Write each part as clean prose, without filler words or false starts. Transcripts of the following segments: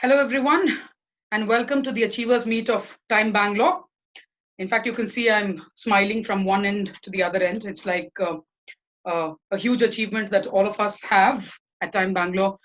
Hello, everyone, and welcome to the Achievers Meet of Time Bangalore. In fact, you can see I'm smiling from one end to the other end. It's like a huge achievement that all of us have at Time Bangalore.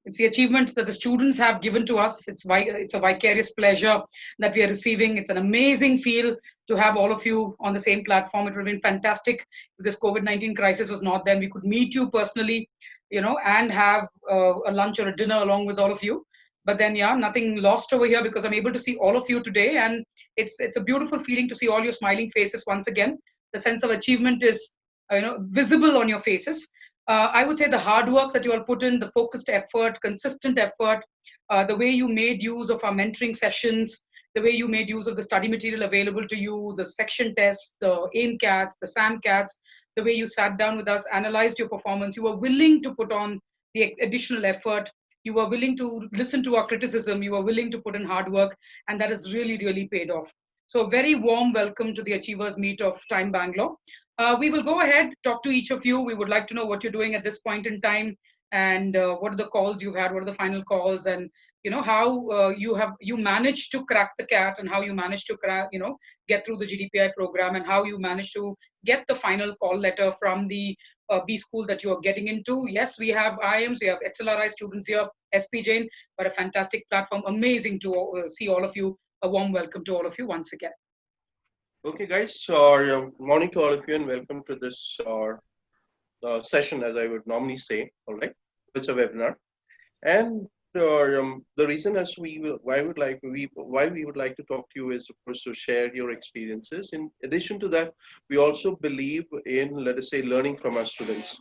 It's the achievement that the students have given to us. It's a vicarious pleasure that we are receiving. It's an amazing feel to have all of you on the same platform. It would have been fantastic if this COVID-19 crisis was not there. We could meet you personally, and have a lunch or a dinner along with all of you. But then, yeah, nothing lost over here because I'm able to see all of you today, and it's a beautiful feeling to see all your smiling faces once again. The sense of achievement is visible on your faces. I would say the hard work that you all put in, the focused effort, consistent effort, the way you made use of our mentoring sessions, the way you made use of the study material available to you, the section tests, the AIMCATs, the SAMCATs, the way you sat down with us, analyzed your performance, you were willing to put on the additional effort, you were willing to listen to our criticism, you were willing to put in hard work, and that has really, really paid off. So a very warm welcome to the Achievers Meet of Time Bangalore. We will go ahead, talk to each of you. We would like to know what you're doing at this point in time, and what are the calls you've had, what are the final calls, and how you managed to crack the CAT, and how you managed to get through the GDPI program, and how you managed to get the final call letter from the B school that you are getting into. Yes, we have IIMs, we have XLRI students here, SP Jain, but a fantastic platform. Amazing to see all of you. A warm welcome to all of you once again. Okay, guys. Morning to all of you, and welcome to this session, as I would normally say. All right, it's a webinar, and the reason as why we would like to talk to you is, of course, to share your experiences. In addition to that, we also believe in, let us say, learning from our students.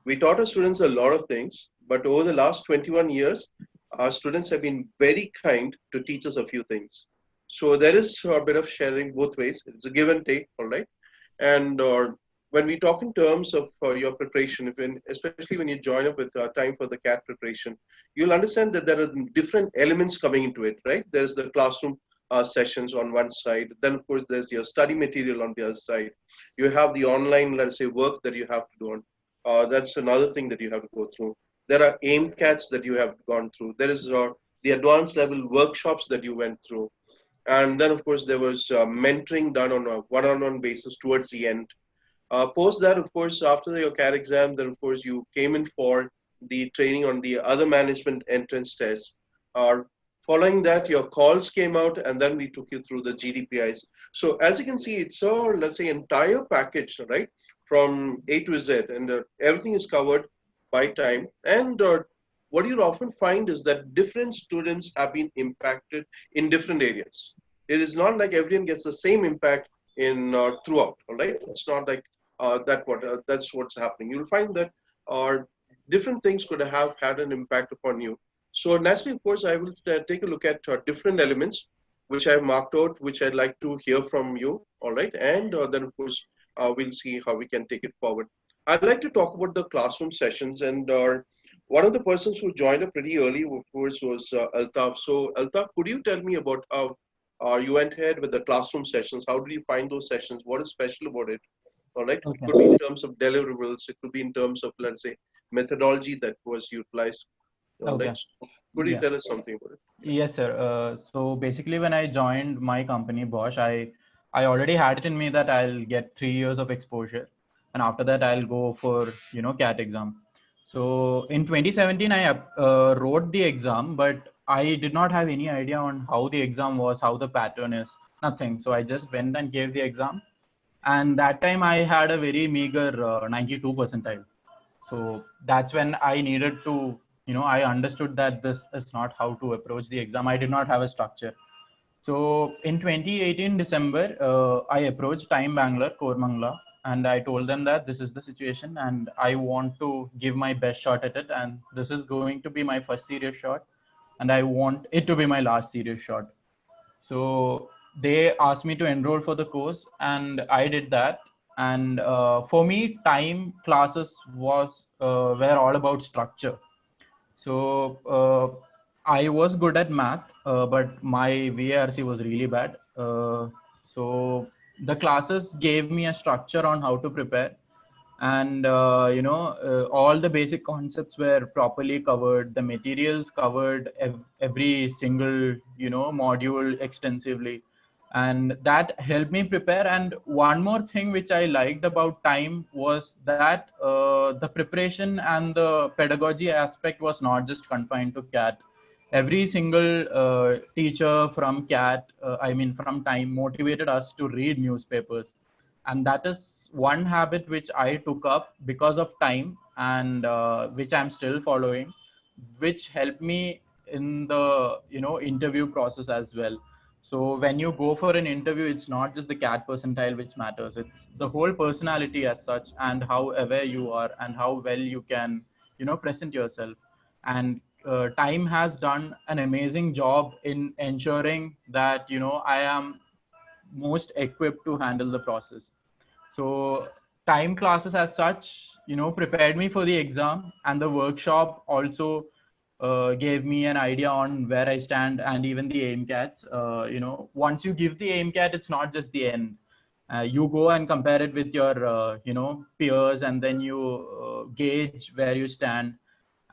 We taught our students a lot of things, but over the last 21 years, our students have been very kind to teach us a few things. So there is a bit of sharing both ways. It's a give and take, all right. And when we talk in terms of your preparation, especially when you join up with time for the CAT preparation, you'll understand that there are different elements coming into it, right? There's the classroom sessions on one side. Then, of course, there's your study material on the other side. You have the online, let us say, work that you have to do on. That's another thing that you have to go through. There are AIMCATs that you have gone through. There is the advanced level workshops that you went through. And then, of course, there was mentoring done on a one-on-one basis towards the end. Post that, of course, after your CAT exam, then, of course, you came in for the training on the other management entrance test. Following that, your calls came out, and then we took you through the GDPIs. So as you can see, it's a, let's say, entire package, right, from A to Z, and everything is covered by time. And what you'll often find is that different students have been impacted in different areas. It is not like everyone gets the same impact in throughout, all right? It's not like that's what's happening. You'll find that different things could have had an impact upon you. So naturally, of course, I will take a look at different elements which I've marked out, which I'd like to hear from you, all right? And then, of course, we'll see how we can take it forward. I'd like to talk about the classroom sessions, and one of the persons who joined up pretty early, of course, was Altaf. So, Altaf, could you tell me about how you went ahead with the classroom sessions? How did you find those sessions? What is special about it? All right. It Okay. could be in terms of deliverables. It could be in terms of, let's say, methodology that was utilized. All right. Okay. So could you Yeah. tell us something about it? Yes, sir. So basically, when I joined my company, Bosch, I already had it in me that I'll get 3 years of exposure, and after that, I'll go for CAT exam. So in 2017, I wrote the exam, but I did not have any idea on how the exam was, how the pattern is, nothing. So I just went and gave the exam, and that time I had a very meager 92 percentile. So that's when I needed to, I understood that this is not how to approach the exam. I did not have a structure. So in 2018 December, I approached Time Bangalore, Kormangla, and I told them that this is the situation and I want to give my best shot at it. And this is going to be my first serious shot. And I want it to be my last serious shot. So they asked me to enroll for the course, and I did that. And for me, time classes were all about structure. So I was good at math, but my VARC was really bad. So the classes gave me a structure on how to prepare. and all the basic concepts were properly covered, the materials covered every single module extensively, and that helped me prepare. And one more thing which I liked about time was that the preparation and the pedagogy aspect was not just confined to CAT. Every single teacher from CAT, I mean from time, motivated us to read newspapers, and that is one habit which I took up because of time, and which I'm still following, which helped me in the interview process as well. So when you go for an interview, it's not just the CAT percentile which matters, it's the whole personality as such, and how aware you are and how well you can present yourself. And time has done an amazing job in ensuring that I am most equipped to handle the process. So time classes as such prepared me for the exam, and the workshop also gave me an idea on where I stand, and even the AIMCATs. Once you give the AIMCAT, it's not just the end. You go and compare it with your peers, and then you gauge where you stand.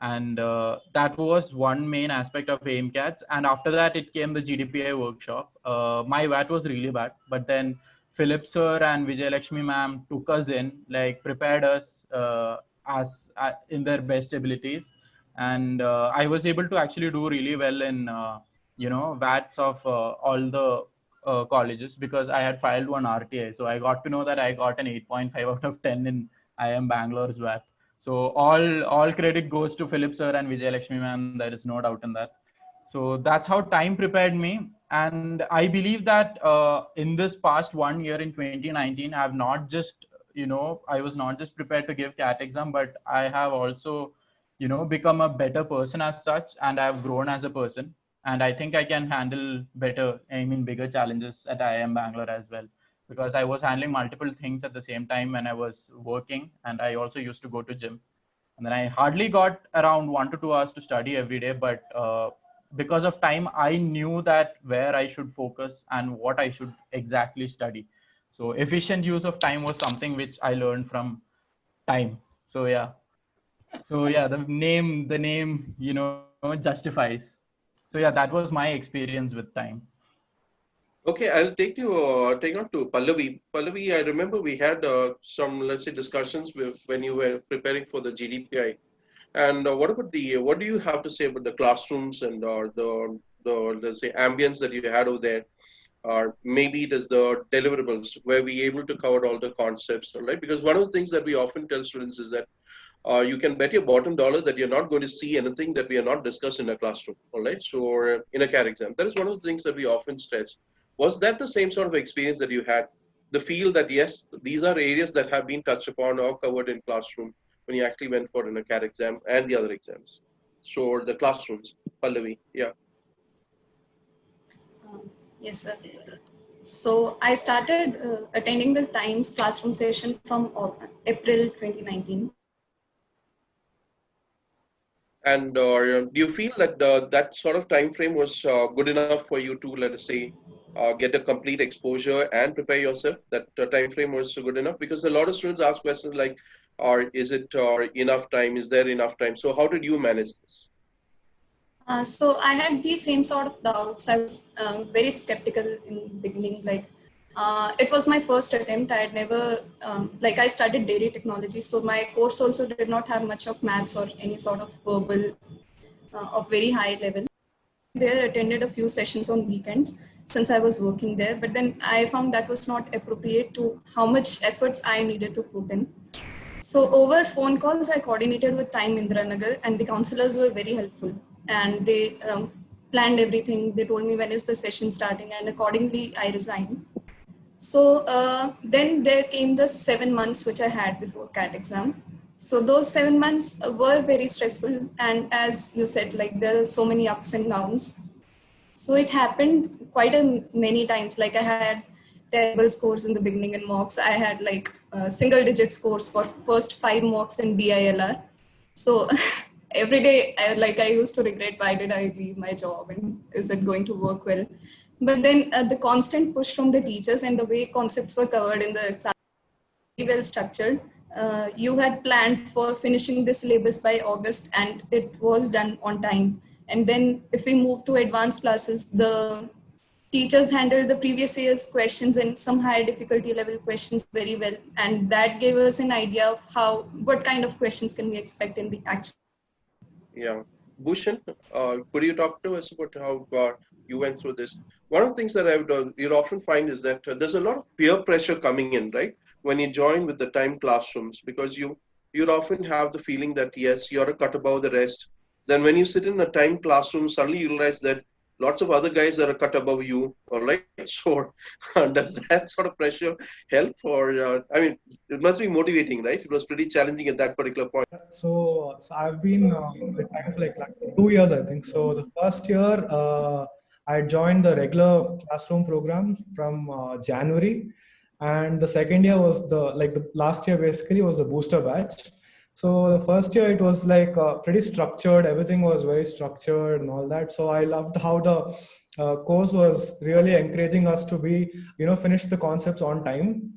And that was one main aspect of AIMCATs. And after that, it came the GDPI workshop. My VAT was really bad, but then Philip sir and Vijay Lakshmi ma'am took us in, like prepared us as in their best abilities, and I was able to actually do really well in VATs of all the colleges, because I had filed one RTI. So I got to know that I got an 8.5 out of 10 in IIM Bangalore's VAT. So all credit goes to Philip sir and Vijay Lakshmi ma'am. There is no doubt in that. So that's how time prepared me. And I believe that in this past 1 year in 2019, I've not just, I was not just prepared to give CAT exam, but I have also, become a better person as such, and I've grown as a person. And I think I can handle better, I mean, bigger challenges at IIM Bangalore as well, because I was handling multiple things at the same time when I was working, and I also used to go to gym. And then I hardly got around 1 to 2 hours to study every day, but because of time, I knew that where I should focus and what I should exactly study. So efficient use of time was something which I learned from time. So yeah. So yeah, the name justifies. So yeah, that was my experience with time. Okay, I'll take on to Pallavi. Pallavi, I remember we had some, let's say, discussions when you were preparing for the GDPI. And what do you have to say about the classrooms and the let's say ambience that you had over there, or maybe it is the deliverables where we able to cover all the concepts, right? Because one of the things that we often tell students is that you can bet your bottom dollar that you're not going to see anything that we are not discussed in a classroom, all right? So, or in a CAT exam, that is one of the things that we often stress. Was that the same sort of experience that you had? The feel that yes, these are areas that have been touched upon or covered in classroom when you actually went for in a CAT exam and the other exams. So the classrooms, Pallavi, yeah. Yes, sir. So I started attending the Times classroom session from April 2019. And do you feel that that sort of time frame was good enough for you to, let us say, get a complete exposure and prepare yourself? That time frame was good enough because a lot of students ask questions like, "Or is it or enough time? Is there enough time?" So how did you manage this? So I had these same sort of doubts. I was very skeptical in the beginning. Like it was my first attempt. I had never like I studied dairy technology, so my course also did not have much of maths or any sort of verbal of very high level. There attended a few sessions on weekends since I was working there, but then I found that was not appropriate to how much efforts I needed to put in. So over phone calls, I coordinated with Time Indranagar, and the counselors were very helpful. And they planned everything. They told me when is the session starting, and accordingly, I resigned. So then there came the 7 months which I had before CAT exam. So those 7 months were very stressful, and as you said, like there are so many ups and downs. So it happened quite many times. Like I had terrible scores in the beginning in mocks. I had like single digit scores for first 5 mocks in DILR. So every day, I used to regret, why did I leave my job and is it going to work well? But then the constant push from the teachers and the way concepts were covered in the class, very well structured. you had planned for finishing the syllabus by August and it was done on time. And then if we move to advanced classes, the teachers handled the previous year's questions and some higher difficulty level questions very well. And that gave us an idea of what kind of questions can we expect in the actual. Yeah. Bhushan, could you talk to us about how you went through this? One of the things that you'll often find is that there's a lot of peer pressure coming in, right? When you join with the time classrooms, because you'd often have the feeling that yes, you're a cut above the rest. Then when you sit in a time classroom, suddenly you realize that lots of other guys that are cut above you, all right? So does that sort of pressure help, or I mean, it must be motivating, right? It was pretty challenging at that particular point. So I've been with time for like 2 years, I think. So the first year, I joined the regular classroom program from January, and the second year was the last year basically was the booster batch. So the first year it was like pretty structured. Everything was very structured and all that. So I loved how the course was really encouraging us to be, finish the concepts on time.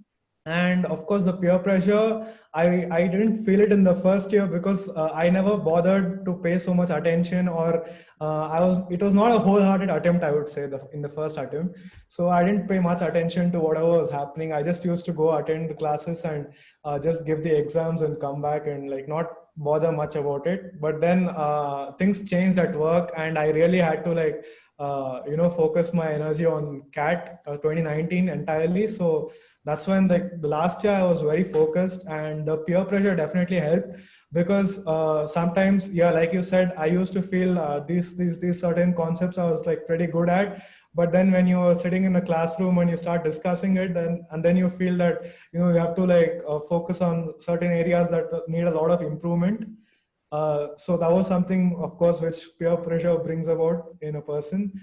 And of course the peer pressure, I didn't feel it in the first year because I never bothered to pay so much attention, or it was not a wholehearted attempt, I would say, in the first attempt. So I didn't pay much attention to whatever was happening. I just used to go attend the classes and just give the exams and come back and like not bother much about it. But then things changed at work, and I really had to like focus my energy on CAT 2019 entirely. So that's when the last year I was very focused, and the peer pressure definitely helped, because sometimes, yeah, like you said, I used to feel these certain concepts I was like pretty good at, but then when you are sitting in a classroom and you start discussing it, then you feel that you have to like focus on certain areas that need a lot of improvement. So that was something, of course, which peer pressure brings about in a person.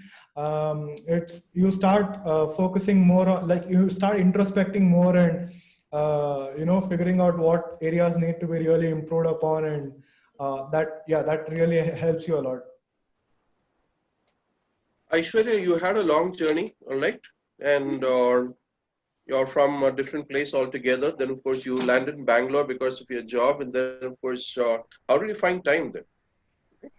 It's you start focusing more on, like you start introspecting more, and figuring out what areas need to be really improved upon, and that really helps you a lot. Aishwarya, you had a long journey, all right, and you're from a different place altogether. Then, of course, you landed in Bangalore because of your job, and then, of course, how did you find time then?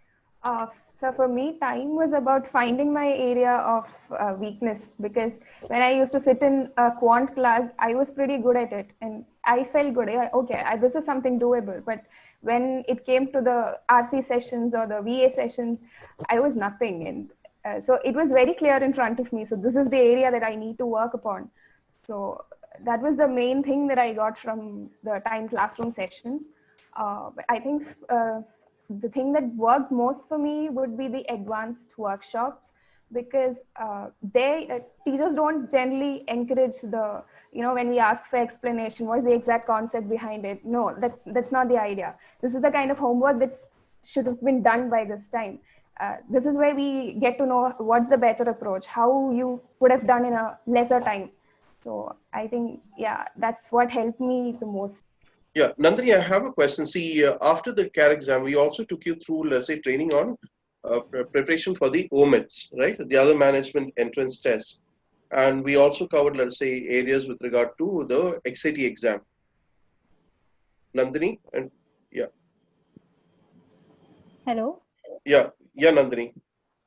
Uh, so for me, time was about finding my area of weakness, because when I used to sit in a quant class, I was pretty good at it and I felt good. Okay, this is something doable. But when it came to the RC sessions or the VA sessions, I was nothing. And so it was very clear in front of me. So this is the area that I need to work upon. So that was the main thing that I got from the time classroom sessions. But I think the thing that worked most for me would be the advanced workshops, because teachers don't generally encourage when we ask for explanation, what is the exact concept behind it. No, that's not the idea. This is the kind of homework that should have been done by this time. This is where we get to know what's the better approach, how you would have done in a lesser time. So I think, yeah, that's what helped me the most. Yeah, Nandini, I have a question. See, after the CAT exam, we also took you through, let's say, training on preparation for the OMETs, right? The other management entrance test. And we also covered, let's say, areas with regard to the XAT exam. Nandini, and yeah. Hello. Yeah, Nandini.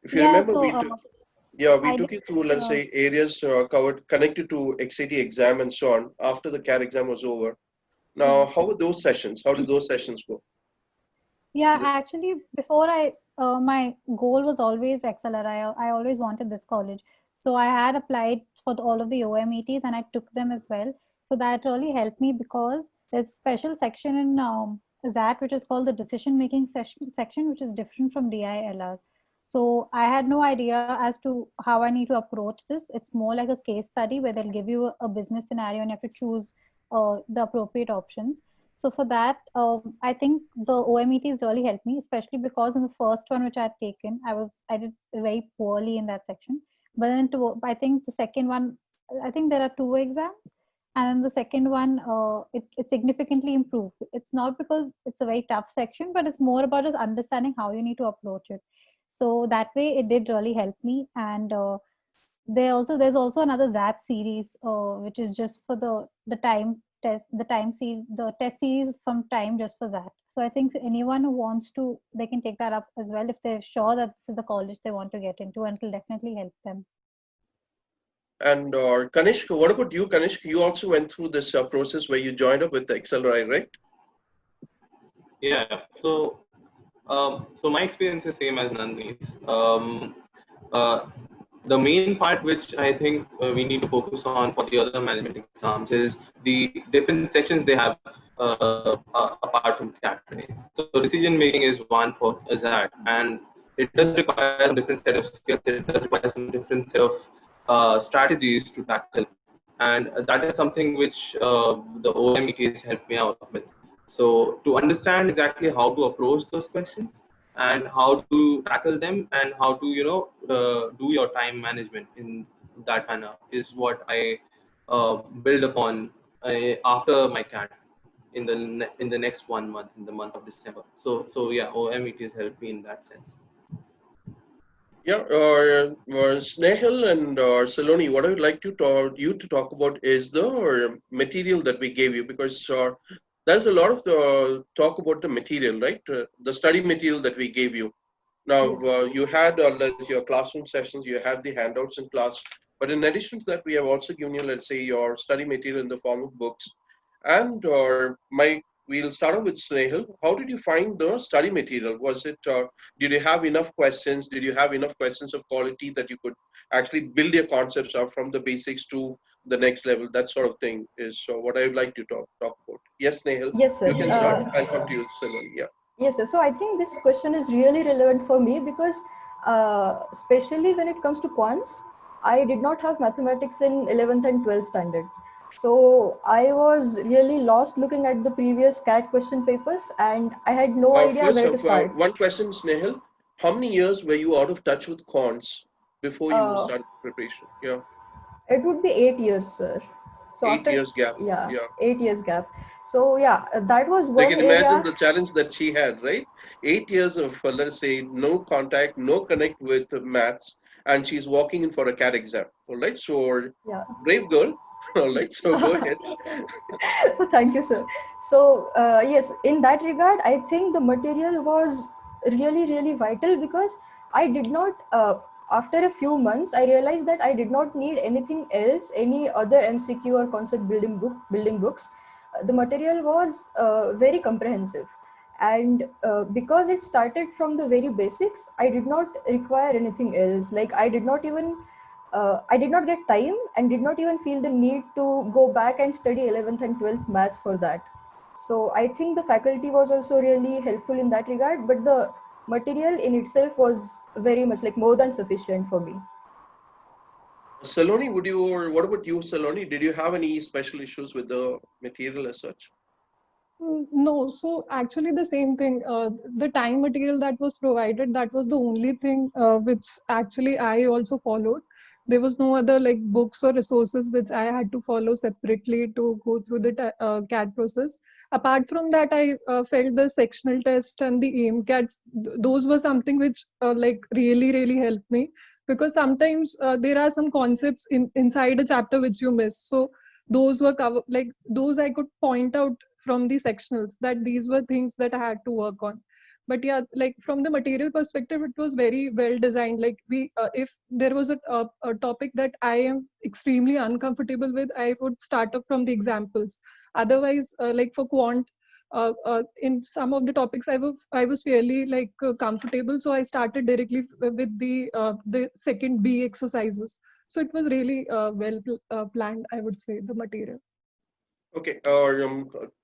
If you Yeah, remember, so we I took did. you through, let's say, areas covered connected to XAT exam and so on after the CAT exam was over. Now, how were those sessions? How did those sessions go? Yeah, actually, before my goal was always XLR. I always wanted this college. So I had applied for all of the OMETs and I took them as well. So that really helped me, because there's a special section in that which is called the decision making section, which is different from DILR. So I had no idea as to how I need to approach this. It's more like a case study where they'll give you a business scenario and you have to choose the appropriate options. So for that, I think the OMETs really helped me, especially because in the first one which I had taken, I did very poorly in that section. But then I think the second one, I think there are 2 exams, and then the second one, it significantly improved. It's not because it's a very tough section, but it's more about just understanding how you need to approach it. So that way, it did really help me. And there's also another ZAT series, which is just for the time the test series from Time just for that. So I think anyone who wants to, they can take that up as well if they're sure that this is the college they want to get into, and it'll definitely help them. And Kanishk, what about you, Kanishk? You also went through this process where you joined up with the Accelerate, right? Yeah. So my experience is same as Nandini's. Uh, the main part which I think we need to focus on for the other management exams is the different sections they have apart from CAT. Right? So decision making is one for that, and it does require some different set of skills. It does require some different set of strategies to tackle, and that is something which the OMETs helped me out with. So to understand exactly how to approach those questions and how to tackle them and how to do your time management in that manner is what I build upon after my CAT in the next 1 month, in the month of December. So yeah, OMETs helped me in that sense. Yeah, Snehal and Saloni, what I would like to talk about is the material that we gave you, because there's a lot of talk about the material, right? The study material that we gave you. Now, Yes. you had your classroom sessions, you had the handouts in class, but in addition to that, we have also given you, let's say, your study material in the form of books. And we'll start off with Snehal. How did you find the study material? Was it, did you have enough questions? Did you have enough questions of quality that you could actually build your concepts up from the basics to the next level? That sort of thing is what I would like to talk about. Yes, Snehal, Yes, sir. you can start. I'll come to you, Saloni. Yeah. Yes, sir. So I think this question is really relevant for me because, especially when it comes to quants, I did not have mathematics in 11th and 12th standard. So I was really lost looking at the previous CAT question papers and I had no idea First where to of start. one question, Snehal. How many years were you out of touch with quants before you Uh, started preparation? Yeah, it would be 8 years, sir. So 8 years gap. yeah, Yeah. 8 years gap. So yeah, that was So you one can imagine area. the challenge that she had, right? 8 years of, let's say, no contact, no connect with maths, and she's walking in for a CAT exam. All right. So, Yeah. brave girl. All right. So go ahead. Thank you, sir. So, yes, in that regard, I think the material was really, really vital because I did not, after a few months, I realized that I did not need anything else, any other MCQ or concept building books. The material was very comprehensive. And because it started from the very basics, I did not require anything else. Like, I did not get time and did not even feel the need to go back and study 11th and 12th maths for that. So I think the faculty was also really helpful in that regard, but the material in itself was very much like more than sufficient for me. Saloni, or what about you, Saloni? Did you have any special issues with the material as such? No, so actually the same thing. The time material that was provided, that was the only thing which actually I also followed. There was no other like books or resources which I had to follow separately to go through the CAT process. Apart from that, I felt the sectional test and the AIMCATs, those were something which like really helped me, because sometimes there are some concepts inside a chapter which you miss. So those were covered, like those I could point out from the sectionals that these were things that I had to work on. But yeah, like from the material perspective, it was very well designed. Like if there was a topic that I am extremely uncomfortable with, I would start up from the examples. Otherwise, like for quant, in some of the topics I was fairly like comfortable, so I started directly with the second B exercises. So it was really planned, I would say, the material. Okay,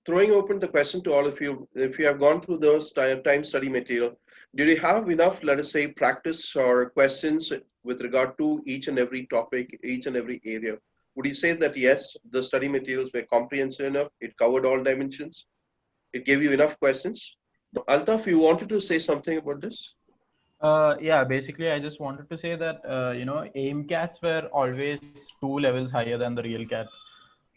throwing open the question to all of you, if you have gone through those time study material, did you have enough, let us say, practice or questions with regard to each and every topic, each and every area? Would you say that yes, the study materials were comprehensive enough, it covered all dimensions, it gave you enough questions? Altaf, you wanted to say something about this? Yeah, basically, I just wanted to say that, AIMCATs were always 2 levels higher than the real CAT.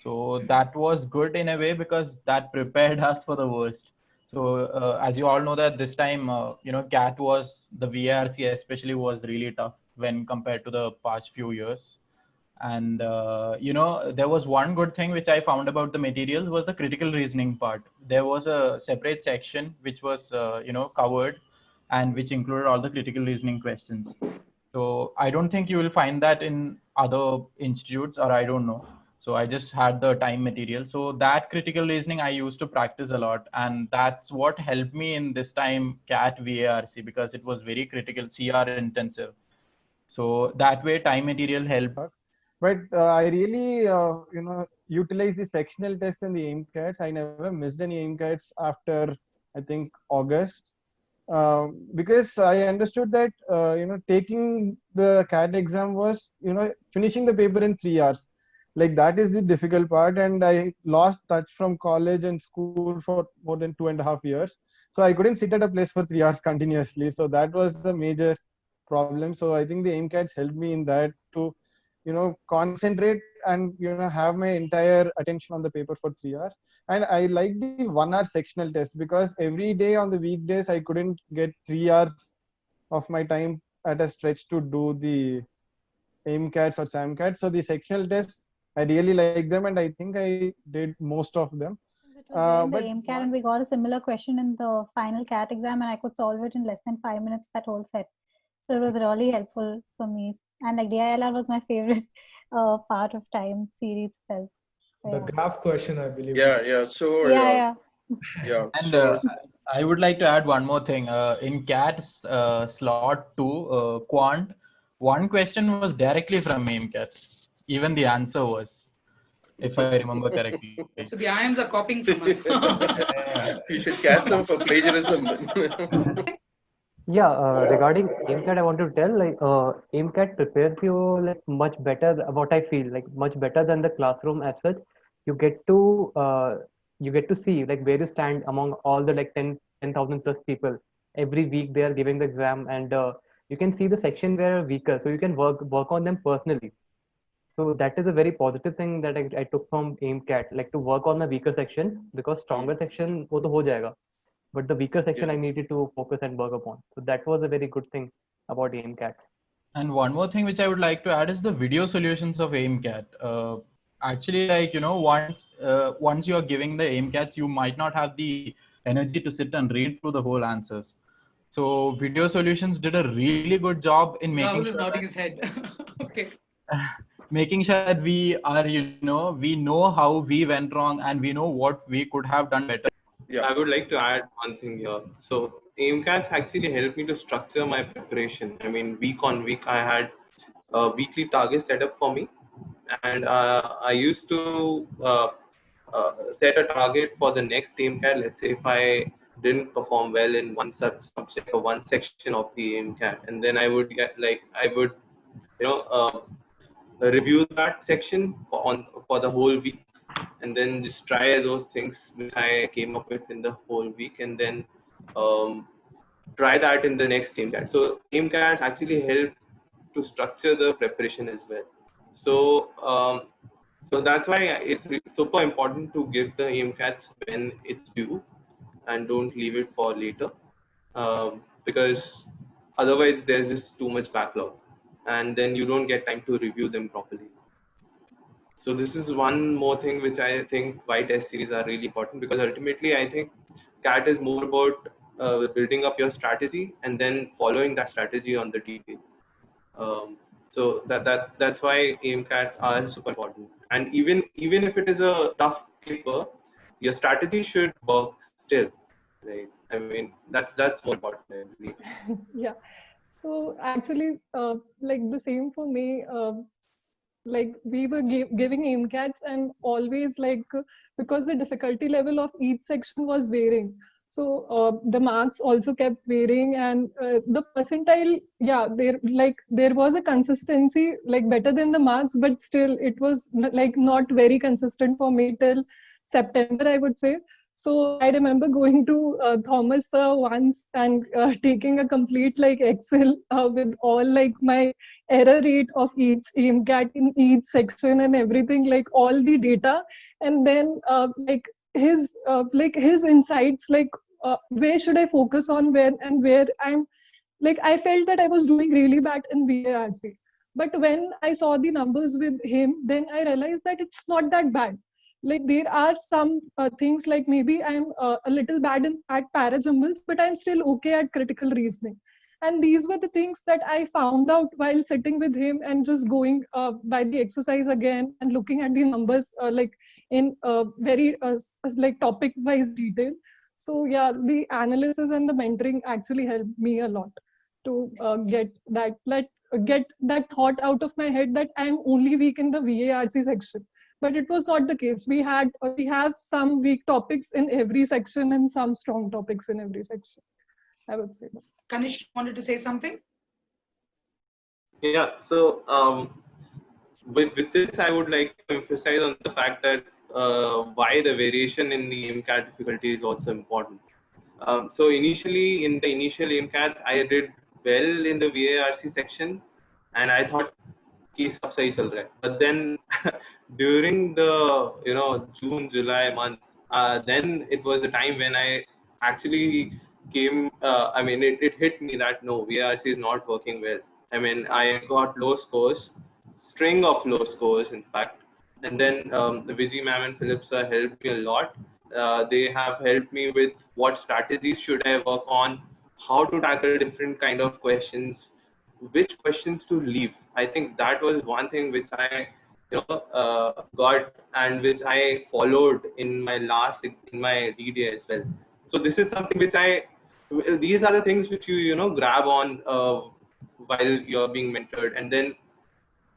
So that was good in a way because that prepared us for the worst. So as you all know that this time, CAT was, the VRC especially was really tough when compared to the past few years. And there was one good thing which I found about the materials was the critical reasoning part. There was a separate section which was covered, and which included all the critical reasoning questions. So I don't think you will find that in other institutes, or I don't know. So I just had the time material. So that critical reasoning I used to practice a lot, and that's what helped me in this time CAT VARC, because it was very critical, CR intensive. So that way time material helped. But I really, utilize the sectional test and the AIMCATs. I never missed any AIMCATs after, I think, August. Because I understood that, taking the CAT exam was, finishing the paper in 3 hours. Like that is the difficult part. And I lost touch from college and school for more than 2.5 years. So I couldn't sit at a place for 3 hours continuously. So that was a major problem. So I think the AIMCATs helped me in that to concentrate and have my entire attention on the paper for 3 hours. And I like the 1 hour sectional test, because every day on the weekdays I couldn't get 3 hours of my time at a stretch to do the AIMCATs or SAMCATs. So the sectional tests, I really like them, and I think I did most of them. It was there in the But AIMCAT, and we got a similar question in the final CAT exam, and I could solve it in less than 5 minutes, that whole set. So it was really helpful for me. And like DILR was my favorite part of time series itself. The graph question, I believe. Yeah. So Yeah. And so I would like to add one more thing. In CAT slot 2, quant, one question was directly from AIMCAT. Even the answer was, if I remember correctly. So the IIMs are copying from us. you should cast them for plagiarism. Yeah, regarding AIMCAT, I want to tell AIMCAT prepares you like much better. What I feel like much better than the classroom as such. You get to see like where you stand among all the like 10,000 plus people. Every week they are giving the exam, and you can see the section where are weaker, so you can work on them personally. So that is a very positive thing that I took from AIMCAT, like to work on the weaker section, because stronger section wo to ho jayega. But the weaker section I needed to focus and work upon. So that was a very good thing about AIMCAT. And one more thing which I would like to add is the video solutions of AIMCAT. Actually, like, once you are giving the AIMCATs, you might not have the energy to sit and read through the whole answers. So video solutions did a really good job in making Rahul is nodding his head. Okay. Making sure that we are, we know how we went wrong, and we know what we could have done better. Yeah. I would like to add one thing here. So AIMCATs actually helped me to structure my preparation. I mean, week on week, I had weekly targets set up for me, and I used to set a target for the next AIMCAT. Let's say if I didn't perform well in one subject or one section of the AIMCAT, and then I would review that section for the whole week, and then just try those things which I came up with in the whole week, and then try that in the next AIMCAT. So AIMCATs actually help to structure the preparation as well. So that's why it's super important to give the AIMCATs when it's due, and don't leave it for later, because otherwise there's just too much backlog, and then you don't get time to review them properly. So this is one more thing which I think why test series are really important, because ultimately I think CAT is more about building up your strategy and then following that strategy on the detail. So that's why AIMCATs are super important. And even if it is a tough paper, your strategy should work still, right? I mean, that's more important, I believe. Yeah. So actually, like the same for me. Like we were giving AIMCATs, and always because the difficulty level of each section was varying, so the marks also kept varying, and the percentile, there was a consistency better than the marks, but still it was not very consistent for me till September, I would say. So I remember going to Thomas sir once and taking a complete Excel with all my error rate of each AIMCAT in each section and everything, all the data, and then his insights, where should I focus on, where I'm I felt that I was doing really bad in VARC. But when I saw the numbers with him, then I realized that it's not that bad. Like there are some things like maybe I'm a little bad at parajumbles, but I'm still okay at critical reasoning. And these were the things that I found out while sitting with him and just going by the exercise again and looking at the numbers like in very like topic wise detail. So yeah, the analysis and the mentoring actually helped me a lot to get that thought out of my head that I'm only weak in the VARC section. But it was not the case. We have some weak topics in every section and some strong topics in every section, I would say that. Kanish wanted to say something. Yeah. So with this, I would like to emphasize on the fact that why the variation in the AIMCAT difficulty is also important. So initially, in the initial AIMCATs, I did well in the VARC section, and I thought कि सब सही चल रहा है. But then during the June July month, then it was the time when I actually came. I mean, it hit me that no, VARC is not working well. I mean, I got low scores, string of low scores, in fact. And then the Vijay ma'am and Philip sir helped me a lot. They have helped me with what strategies should I work on, how to tackle different kind of questions, which questions to leave. I think that was one thing which I got and which I followed in my DDA as well. So this is something which these are the things which you grab on while you're being mentored. And then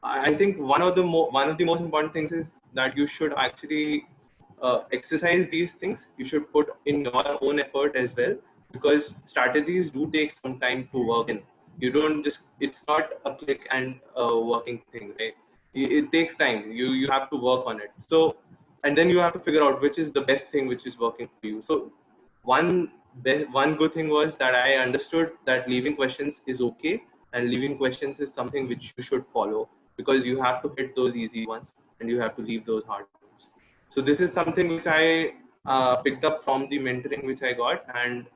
I think one of the most important things is that you should actually exercise these things. You should put in your own effort as well, because strategies do take some time to work in. You don't just, it's not a click and working thing, right? It takes time. You have to work on it. So, and then you have to figure out which is the best thing which is working for you. So one good thing was that I understood that leaving questions is okay, and leaving questions is something which you should follow, because you have to hit those easy ones and you have to leave those hard ones. So this is something which I picked up from the mentoring which I got, and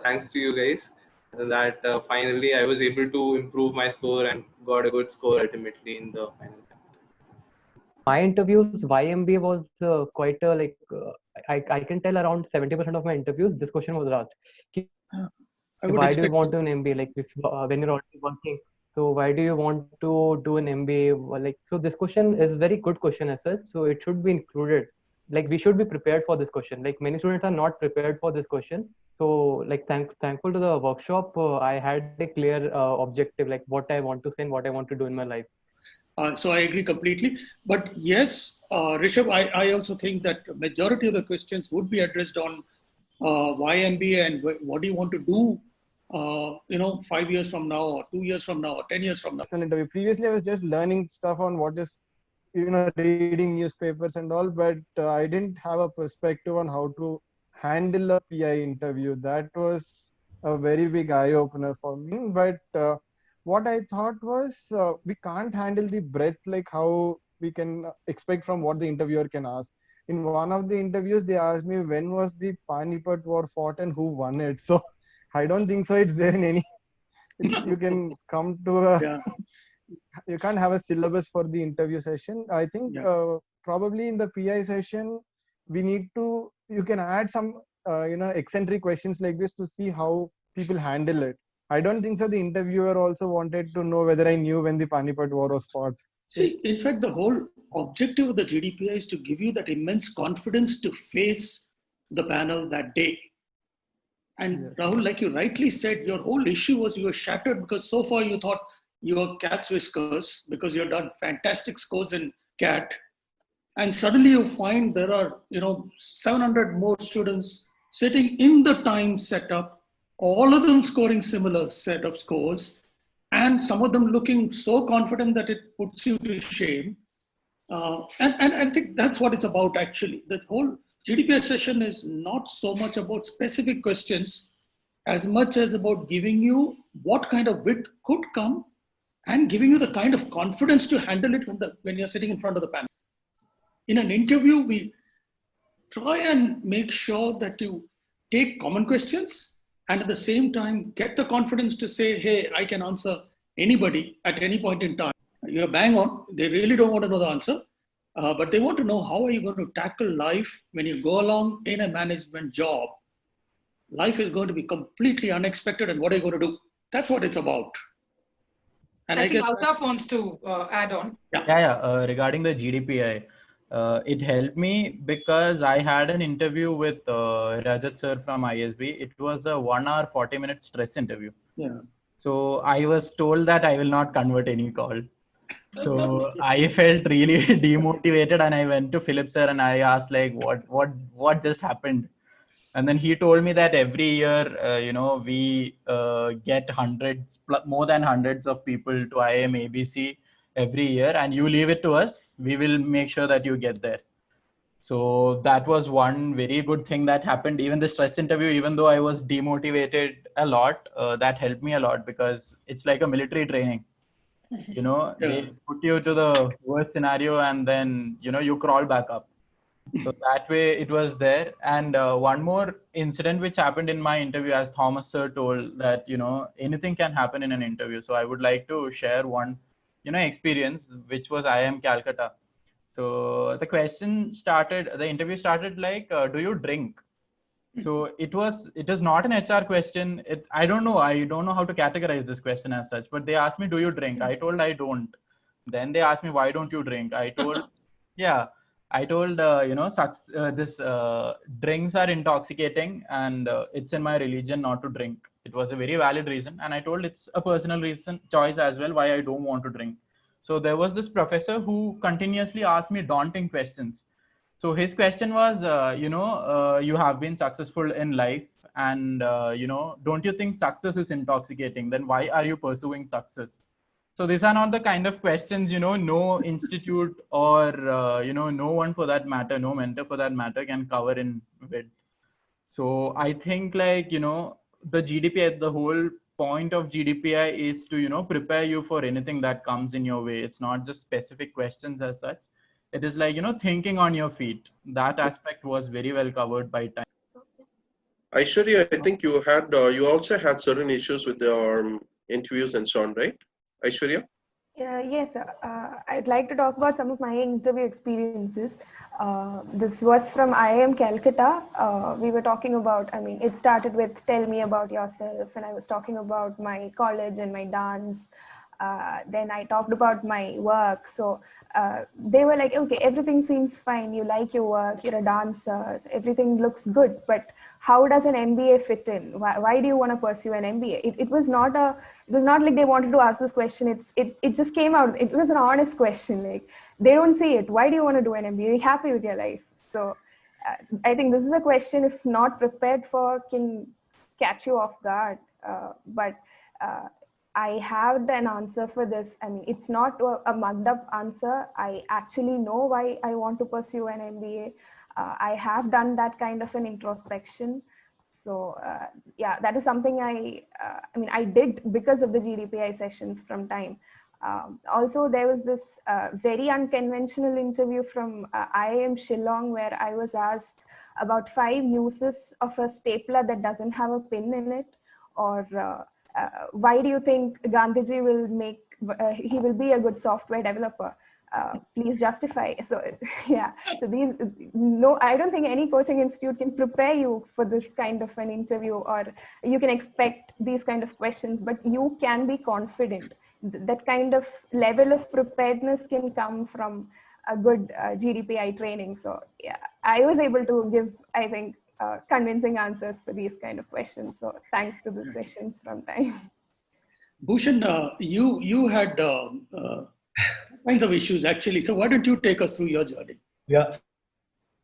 thanks to you guys, that finally I was able to improve my score and got a good score ultimately in the final. My interviews, why MBA was quite I can tell around 70% of my interviews, this question was asked. Why do you want to do an MBA? Like when you're already working, so why do you want to do an MBA? Like, so this question is very good question as such. So it should be included. Like we should be prepared for this question. Like many students are not prepared for this question. So like thankful to the workshop, I had a clear objective, like what I want to say and what I want to do in my life. So I agree completely. But yes, Rishabh, I also think that majority of the questions would be addressed on why MBA and what do you want to do 5 years from now or 2 years from now or 10 years from now. Previously, I was just learning stuff on what is, reading newspapers and all, but I didn't have a perspective on how to handle a PI interview. That was a very big eye opener for me. But what I thought was we can't handle the breadth like how we can expect from what the interviewer can ask. In one of the interviews, they asked me when was the Panipat War fought and who won it. So I don't think so it's there in any. You can come to a. You can't have a syllabus for the interview session. I think probably in the PI session, we need to. You can add some eccentric questions like this to see how people handle it. I don't think so. The interviewer also wanted to know whether I knew when the Panipat War was fought. See, in fact, the whole objective of the GDPI is to give you that immense confidence to face the panel that day. And yes. Rahul, like you rightly said, your whole issue was you were shattered because so far you thought you were cat's whiskers because you had done fantastic scores in CAT. And suddenly you find there are, 700 more students sitting in the T.I.M.E setup, all of them scoring similar set of scores, and some of them looking so confident that it puts you to shame. And I think that's what it's about actually. The whole GDPI session is not so much about specific questions as much as about giving you what kind of wit could come and giving you the kind of confidence to handle it when you're sitting in front of the panel. In an interview, we try and make sure that you take common questions and at the same time get the confidence to say, hey, I can answer anybody at any point in time. You're bang on. They really don't want to know the answer, but they want to know how are you going to tackle life when you go along in a management job. Life is going to be completely unexpected, and what are you going to do? That's what it's about. And I think guess Altaf wants to add on. Yeah. Regarding the GDPI, it helped me because I had an interview with Rajat sir from ISB. It was a 1 hour 40-minute stress interview. Yeah. So I was told that I will not convert any call. So I felt really demotivated, and I went to Philip sir and I asked like, what just happened? And then he told me that every year, we get more than hundreds of people to IIM ABC every year, and you leave it to us. We will make sure that you get there. So that was one very good thing that happened. Even the stress interview, even though I was demotivated a lot, that helped me a lot because it's like a military training. They put you to the worst scenario and then, you crawl back up. So that way it was there. And one more incident which happened in my interview, as Thomas sir told, that, anything can happen in an interview. So I would like to share one, experience, which was IIM Calcutta. So the interview started like, do you drink? So it is not an HR question. I don't know how to categorize this question as such, but they asked me, do you drink? I told I don't. Then they asked me, why don't you drink? I told, yeah, I told, drinks are intoxicating and it's in my religion not to drink. It was a very valid reason. And I told it's a personal choice as well, why I don't want to drink. So there was this professor who continuously asked me daunting questions. So his question was, you have been successful in life and, don't you think success is intoxicating? Then why are you pursuing success? So these are not the kind of questions, no institute or, no one for that matter, no mentor for that matter can cover in with. So I think like, the GDPI, the whole point of GDPI is to, prepare you for anything that comes in your way. It's not just specific questions as such. It is like, thinking on your feet. That aspect was very well covered by time. Aishwarya, I think you also had certain issues with your interviews and so on, right? Aishwarya? Yes, I'd like to talk about some of my interview experiences. This was from IIM Calcutta. We were talking about, it started with tell me about yourself, and I was talking about my college and my dance. Then I talked about my work. So they were like, okay, everything seems fine. You like your work, you're a dancer, everything looks good, but how does an MBA fit in? Why do you want to pursue an MBA? It was not like they wanted to ask this question. It just came out. It was an honest question. Like, they don't see it. Why do you want to do an MBA? Are you happy with your life? So I think this is a question, if not prepared for, can catch you off guard. But I have an answer for this. It's not a mugged up answer. I actually know why I want to pursue an MBA. I have done that kind of an introspection. So yeah, that is something I did because of the GDPI sessions from T.I.M.E. Also, there was this very unconventional interview from IIM Shillong, where I was asked about 5 uses of a stapler that doesn't have a pin in it, or why do you think Gandhiji he will be a good software developer? Please justify. So yeah, so I don't think any coaching institute can prepare you for this kind of an interview, or you can expect these kind of questions, but you can be confident. That kind of level of preparedness can come from a good GDPI training. So yeah, I was able to give, I think, convincing answers for these kind of questions. So thanks to the sessions from T.I.M.E. Bhushan, you had kinds of issues actually. So why don't you take us through your journey? Yeah.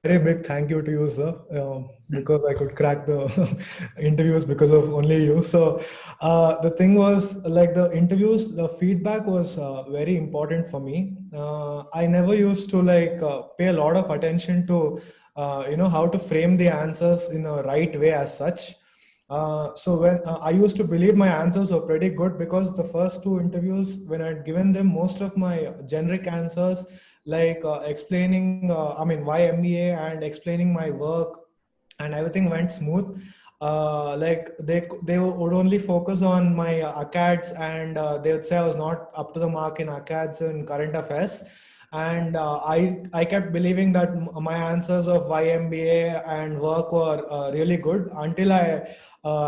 Very big thank you to you, sir, because I could crack the interviews because of only you. So the thing was, like, the interviews, the feedback was very important for me. I never used to pay a lot of attention to how to frame the answers in a right way as such. So when I used to believe my answers were pretty good, because the first 2 interviews, when I'd given them most of my generic answers, like explaining why MBA and explaining my work, and everything went smooth. like they would only focus on my ACADs, and they would say I was not up to the mark in ACADs and current affairs. And I kept believing that my answers of why MBA and work were really good until I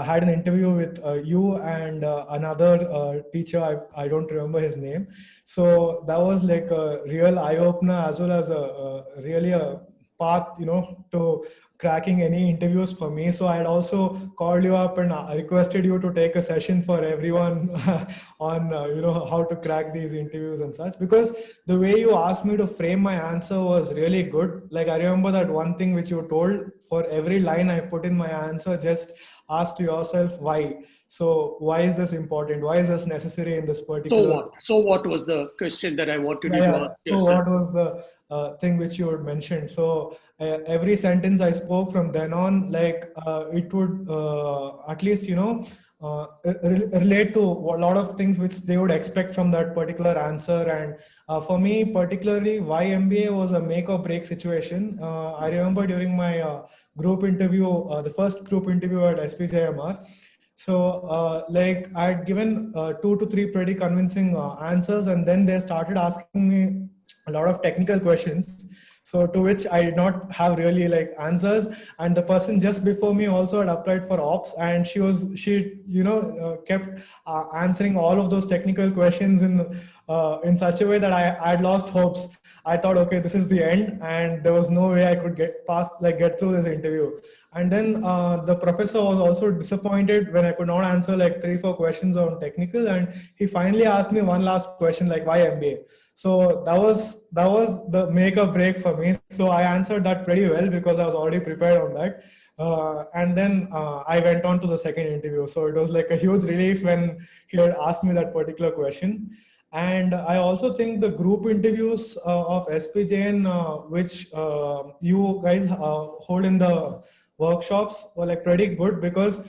had an interview with you and another teacher. I don't remember his name. So that was like a real eye opener, as well as a really a path, to cracking any interviews for me. So I had also called you up and requested you to take a session for everyone on how to crack these interviews and such, because the way you asked me to frame my answer was really good. Like, I remember that one thing which you told: for every line I put in my answer, just ask to yourself why. So why is this important? Why is this necessary in this particular? So what was the question that I wanted you to Yeah. ask So yourself? what was the thing which you had mentioned? So every sentence I spoke from then on, like it would at least relate to a lot of things which they would expect from that particular answer. And for me particularly, why MBA was a make or break situation. I remember during my group interview, the first group interview at SPJMR. So, like, I had given 2 to 3 pretty convincing answers, and then they started asking me a lot of technical questions. So, to which I did not have really like answers. And the person just before me also had applied for ops, and she kept answering all of those technical questions in such a way that I had lost hopes. I thought, okay, this is the end, and there was no way I could get through this interview. And then the professor was also disappointed when I could not answer like 3-4 questions on technical, and he finally asked me one last question, like, why MBA. So that was the make or break for me. So I answered that pretty well because I was already prepared on that. And then I went on to the second interview. So it was like a huge relief when he had asked me that particular question. And I also think the group interviews of SPJN, which you guys hold in the workshops, were like pretty good, because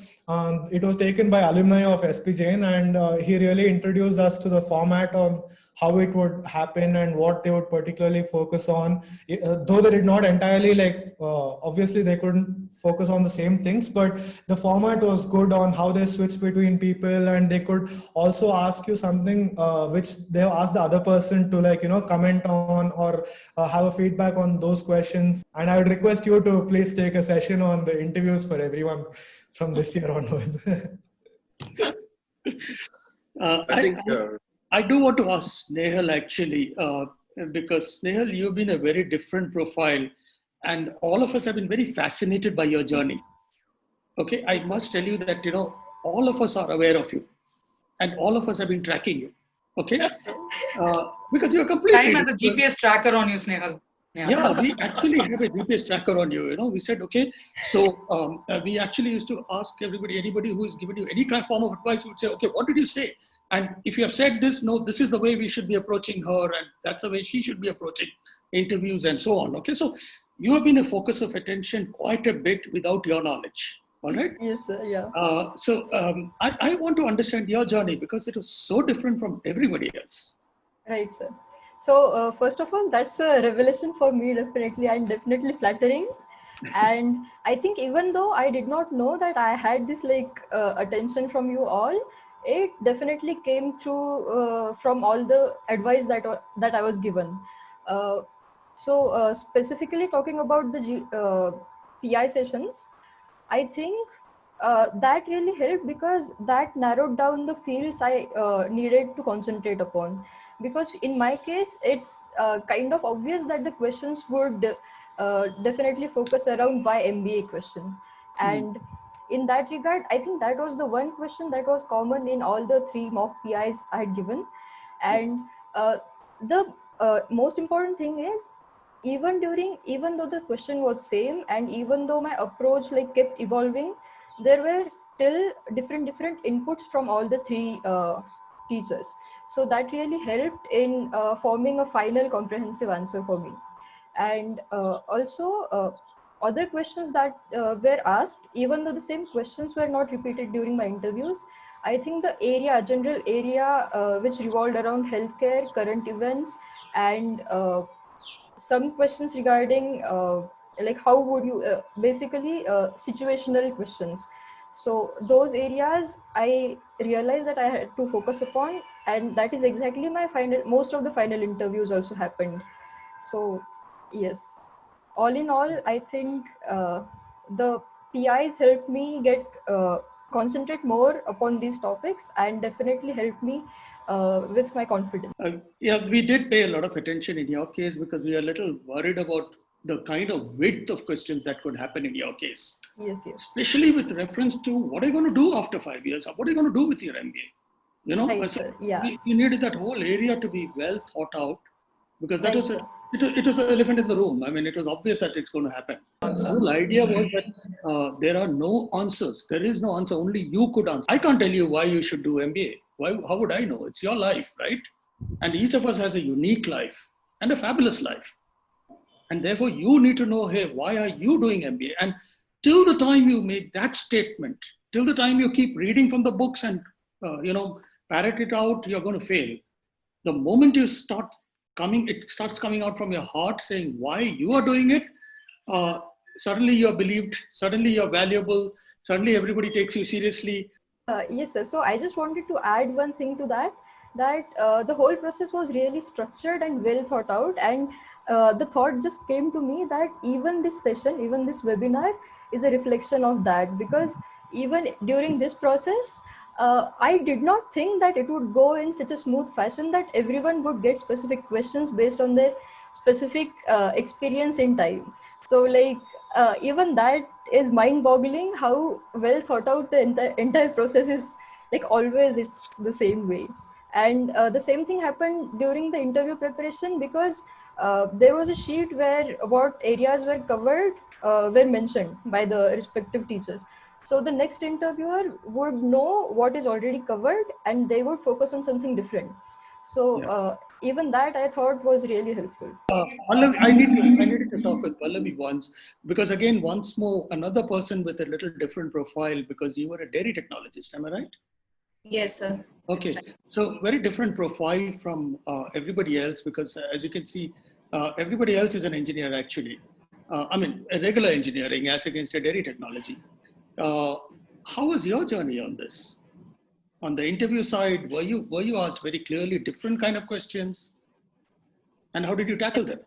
it was taken by alumni of SPJN, and he really introduced us to the format on how it would happen and what they would particularly focus on. Though they did not entirely obviously they couldn't focus on the same things, but the format was good on how they switch between people, and they could also ask you something which they asked the other person to comment on, or have a feedback on those questions. And I would request you to please take a session on the interviews for everyone from this year onwards. I do want to ask Nehal actually, because Nehal, you've been a very different profile, and all of us have been very fascinated by your journey. Okay, I must tell you that all of us are aware of you, and all of us have been tracking you. Okay, because you're completely Time has a GPS tracker on you, Snehal. Yeah, we actually have a GPS tracker on you. We said, okay, so we actually used to ask anybody who has given you any kind of form of advice, we would say, okay, what did you say? And if you have said this, no, this is the way we should be approaching her, and that's the way she should be approaching interviews and so on. Okay, so you have been a focus of attention quite a bit without your knowledge. All right? Yes, sir. Yeah. I want to understand your journey, because it was so different from everybody else. Right, sir. So first of all, that's a revelation for me, definitely, and definitely flattering. And I think even though I did not know that I had this attention from you all, it definitely came through from all the advice that I was given. Specifically talking about the PI sessions, I think that really helped, because that narrowed down the fields I needed to concentrate upon. Because in my case, it's kind of obvious that the questions would definitely focus around why MBA question. And in that regard, I think that was the one question that was common in all the 3 mock PIs I had given. And the most important thing is, even though the question was same, and even though my approach kept evolving, there were still different inputs from all the 3 teachers. So that really helped in forming a final comprehensive answer for me. And also other questions that were asked, even though the same questions were not repeated during my interviews, I think the general area which revolved around healthcare, current events, and some questions regarding how would you basically situational questions, So those areas I realized that I had to focus upon, and that is exactly my final. Most of the final interviews also happened. So yes, all in all, I think the PIs helped me get concentrate more upon these topics and definitely helped me with my confidence. Yeah, we did pay a lot of attention in your case because we are a little worried about the kind of width of questions that could happen in your case. Yes, yes. Especially with reference to what are you going to do after 5 years? What are you going to do with your MBA? You know, Right, so sir. Yeah. you needed that whole area to be well thought out because that Right, was sir. it was an elephant in the room. I mean, it was obvious that it's going to happen. The whole idea was that there are no answers. There is no answer. Only you could answer. I can't tell you why you should do MBA. Why? How would I know? It's your life, right? And each of us has a unique life and a fabulous life. And therefore, you need to know, hey, why are you doing MBA? And till the time you make that statement, till the time you keep reading from the books and parrot it out, you're going to fail. The moment you start it starts coming out from your heart saying why you are doing it. Suddenly you're believed. Suddenly you're valuable. Suddenly everybody takes you seriously. Yes, sir. So I just wanted to add one thing to that, that the whole process was really structured and well thought out. And the thought just came to me that even this session, even this webinar is a reflection of that, because even during this process, I did not think that it would go in such a smooth fashion that everyone would get specific questions based on their specific experience in time. So like even that is mind-boggling how well thought out the entire process is. Like always it's the same way. And the same thing happened during the interview preparation, because there was a sheet where what areas were covered were mentioned by the respective teachers. So the next interviewer would know what is already covered and they would focus on something different. So even that I thought was really helpful. I needed to talk with Pallavi once because again, once more, another person with a little different profile because you were a dairy technologist. Am I right? Yes, sir. Okay, Right. so very different profile from everybody else because as you can see, everybody else is an engineer actually. I mean, a regular engineering as against a dairy technology. How was your journey on this? On the interview side, were you asked very clearly different kind of questions, and how did you tackle them?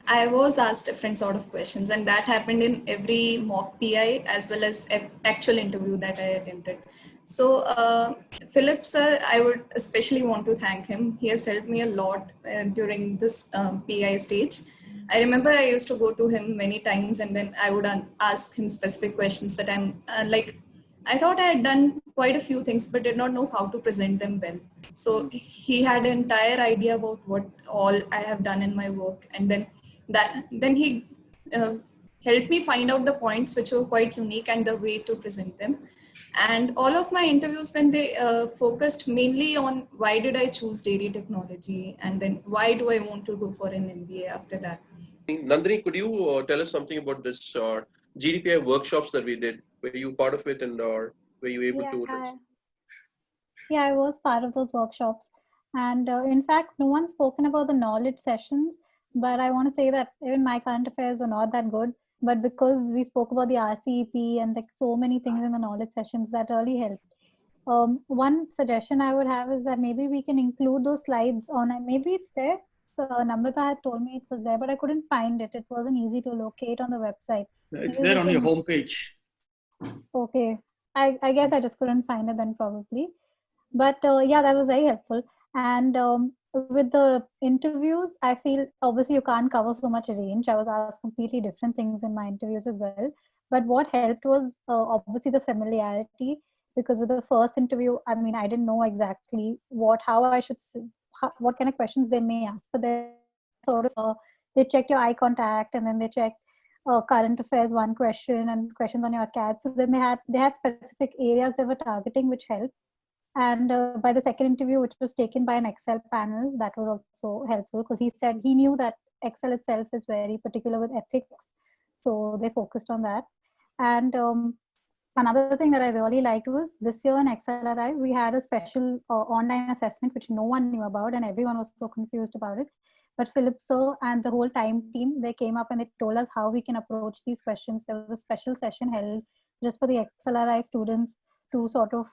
I was asked different sort of questions, and that happened in every mock PI as well as actual interview that I attempted. So, Philip sir, I would especially want to thank him. He has helped me a lot during this PI stage. I remember I used to go to him many times, and then I would ask him specific questions that I'm like. I thought I had done quite a few things, but did not know how to present them well. So he had an entire idea about what all I have done in my work, and then he uh, helped me find out the points which were quite unique and the way to present them. And all of my interviews then they focused mainly on why did I choose dairy technology, and then why do I want to go for an MBA after that. Nandini, could you tell us something about this GDPI workshops that we did? Were you part of it, and or were you able Yeah, to? yeah, I was part of those workshops. And in fact, no one's spoken about the knowledge sessions, but I want to say that even my current affairs were not that good. But because we spoke about the RCEP and like so many things in the knowledge sessions, that really helped. One suggestion I would have is that maybe we can include those slides on, and maybe it's there. So Namrata had told me it was there, but I couldn't find it. It wasn't easy to locate on the website. It's Maybe there we on your can. homepage. Okay. I guess I just couldn't find it then probably. But yeah, that was very helpful. And with the interviews, I feel obviously you can't cover so much range. I was asked completely different things in my interviews as well. But what helped was obviously the familiarity, because with the first interview, I mean, I didn't know exactly how I should, what kind of questions they may ask. But they sort of, they check your eye contact, and then they check current affairs one question and questions on your CAT. So then they had specific areas they were targeting, which helped. And by the second interview, which was taken by an Excel panel, that was also helpful because he said he knew that Excel itself is very particular with ethics. So they focused on that. And another thing that I really liked was this year in XLRI, we had a special online assessment, which no one knew about and everyone was so confused about it. But Philip sir and the whole time team, they came up and they told us how we can approach these questions. There was a special session held just for the XLRI students to sort of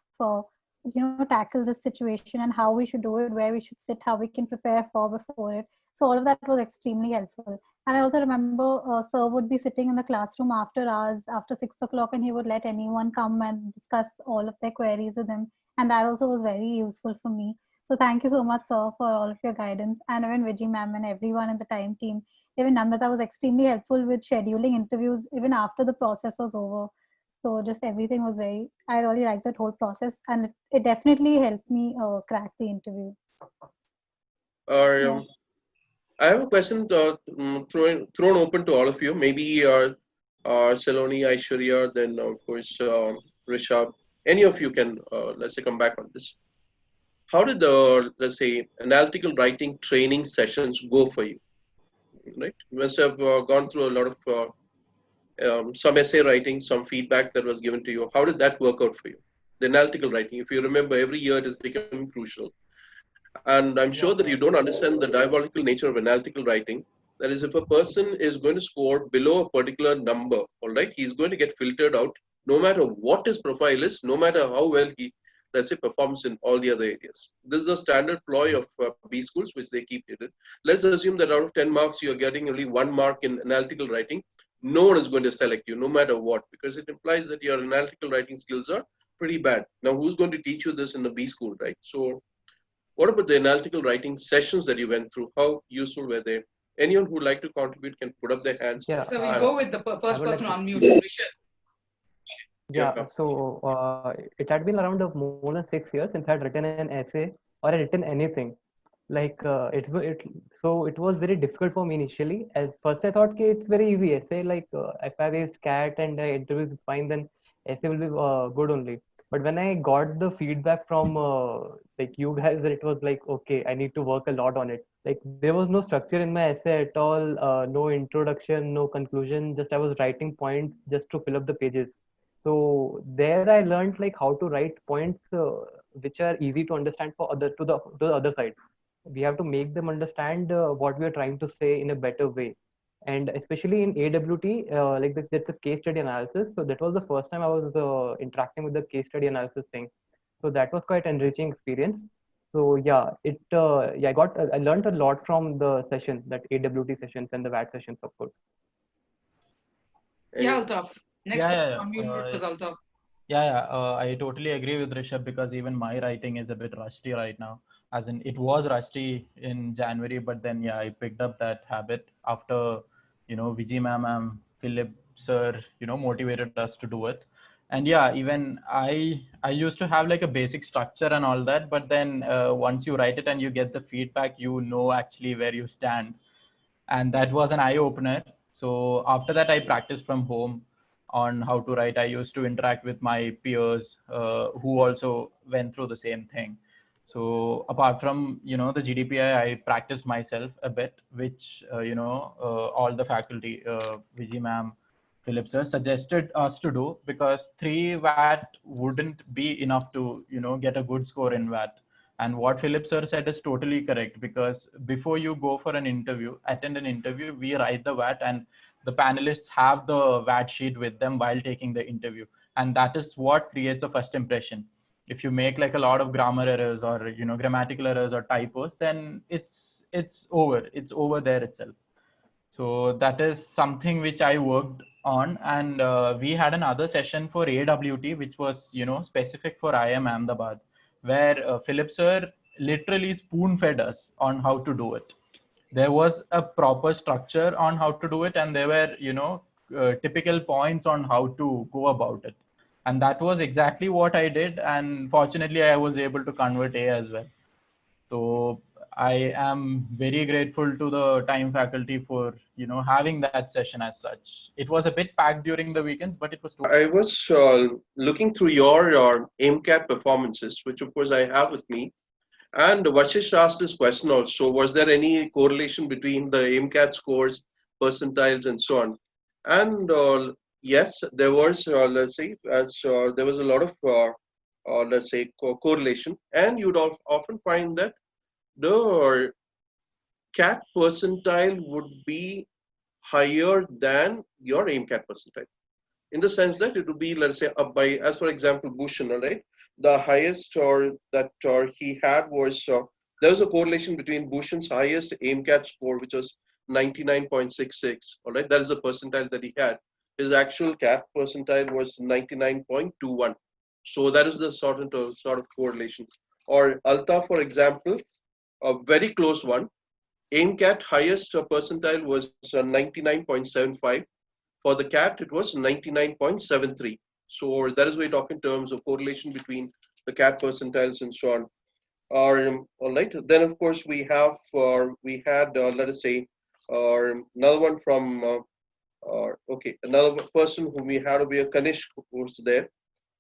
tackle this situation and how we should do it, where we should sit, how we can prepare for before it. So all of that was extremely helpful. And I also remember sir would be sitting in the classroom after hours, after 6 o'clock, and he would let anyone come and discuss all of their queries with him. And that also was very useful for me. So thank you so much, sir, for all of your guidance. And even Vijay ma'am and everyone in the time team. Even Namrata was extremely helpful with scheduling interviews even after the process was over. So just everything was I really liked that whole process, and it definitely helped me crack the interview. Yeah. I have a question thrown open to all of you. Maybe Saloni, Aishwarya, then of course Rishabh. Any of you can let's say come back on this. How did the let's say analytical writing training sessions go for you? Right, you must have gone through a lot of some essay writing, some feedback that was given to you. How did that work out for you? The analytical writing, if you remember, every year it is becoming crucial. And I'm sure that you don't understand the diabolical nature of analytical writing. That is, if a person is going to score below a particular number, all right, he's going to get filtered out no matter what his profile is, no matter how well he, let's say, performs in all the other areas. This is a standard ploy of B schools, which they keep hidden. Let's assume that out of 10 marks, you're getting only 1 mark in analytical writing. No one is going to select you, no matter what, because it implies that your analytical writing skills are pretty bad. Now, who's going to teach you this in the B school, right? So, what about the analytical writing sessions that you went through? How useful were they? Anyone who would like to contribute can put up their hands. Yeah. So we'll go with the first person to unmute, Rishabh. Yeah, so it had been around more than 6 years since I had written an essay or I had written anything. Like so it was very difficult for me initially. At first I thought it's very easy essay. Like if I raised CAT and interviews is fine, then essay will be good only. But when I got the feedback from like you guys, it was like, okay, I need to work a lot on it. Like there was no structure in my essay at all, no introduction, no conclusion. Just I was writing points just to fill up the pages. So there I learned like how to write points which are easy to understand for to the other side. We have to make them understand what we are trying to say in a better way. And especially in AWT, like that's a case study analysis. So that was the first time I was interacting with the case study analysis thing. So that was quite enriching experience. So yeah, I learned a lot from the sessions, that AWT sessions and the VAT sessions, of course. Yeah, Altaf. Next person unmuted was Altaf. I totally agree with Rishabh, because even my writing is a bit rusty right now. As in, it was rusty in January, but then I picked up that habit after Vijay ma'am and Philip sir motivated us to do it. And even I used to have like a basic structure and all that, but then once you write it and you get the feedback, actually where you stand, and that was an eye opener. So after that, I practiced from home on how to write. I used to interact with my peers who also went through the same thing. So apart from the GDPI, I practiced myself a bit, which all the faculty, Vijay ma'am, Philip sir, suggested us to do, because 3 VAT wouldn't be enough to get a good score in VAT. And what Philip sir said is totally correct, because before you go for an interview, attend an interview, we write the VAT, and the panelists have the VAT sheet with them while taking the interview. And that is what creates a first impression. If you make like a lot of grammar errors or grammatical errors or typos, then it's over there itself. So that is something which I worked on. And we had another session for AWT, which was specific for IIM Ahmedabad, where Philip sir literally spoon fed us on how to do it. There was a proper structure on how to do it, and there were typical points on how to go about it. And that was exactly what I did, and fortunately I was able to convert A as well. So I am very grateful to the T.I.M.E faculty for having that session as such. It was a bit packed during the weekends, but it was too. I was looking through your AIMCAT performances, which of course I have with me. And Vashish asked this question also: was there any correlation between the AIMCAT scores, percentiles, and so on? And yes, there was. Let's say, as there was a lot of let's say correlation, and you'd often find that the CAT percentile would be higher than your AIMCAT percentile. in the sense that it would be, let's say, up by, as for example, Bhushan, right? The highest or that he had was, there was a correlation between Bhushan's highest AIMCAT score, which was 99.66, all right? That is the percentile that he had. His actual CAT percentile was 99.21. So that is the sort of correlation. Or Alta, for example, a very close one. AIMCAT highest percentile was 99.75. For the CAT, it was 99.73. So that is why we talk in terms of correlation between the CAT percentiles and so on. All right. Then of course we had let us say another one from another person whom we had over here, Kanishk, who was there.